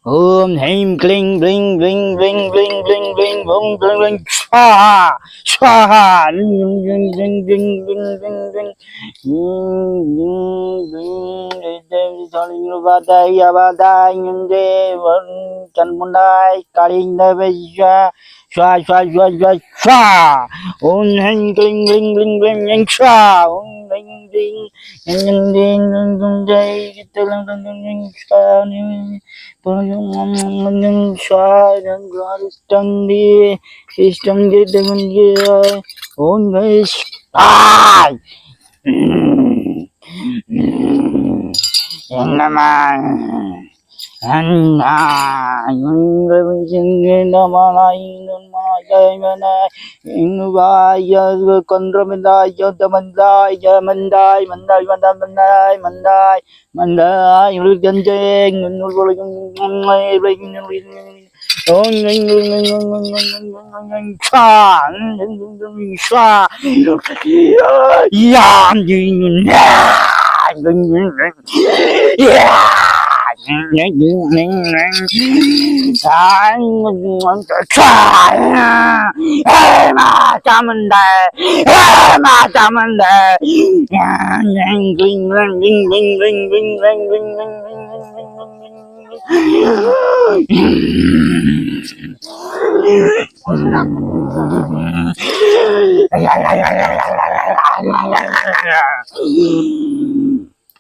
Om Haim Kling Bling Bling Bling Bling Bling Bling Bling Bling Bling Swaha Swaha Bling Bling Bling Bling Bling Bling Bling Bling Bling Bling Saling Badai Abadai Nyunde Wan Chan Mundai Kaling Devesha Shwa Shwa Shwa Shwa Shwa Om Haim Kling Bling Bling Bling Bling Shwa Om Bling Bling Bling Bling Bling Bling Jai Kita Lang Lang Lang Shwa System di sistem di dengan dia on guys ay yang naman yung gawin naman ay nun mga mana yung vaya kondramenday manday manday manday manday manday manday manday yung ganjeng yung oh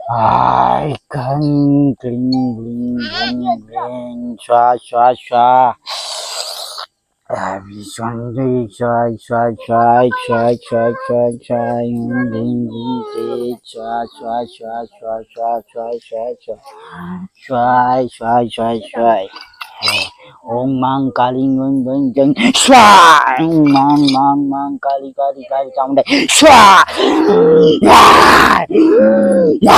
I can cling bling bling bling swa swa swa. Every Sunday swa swa swa swa swa swa swa bling bling swa swa swa swa swa swa swa swa swa swa swa. Om mang kaling bling bling bling swa. Mang kali kali kali sampai swa. Ya. Ya.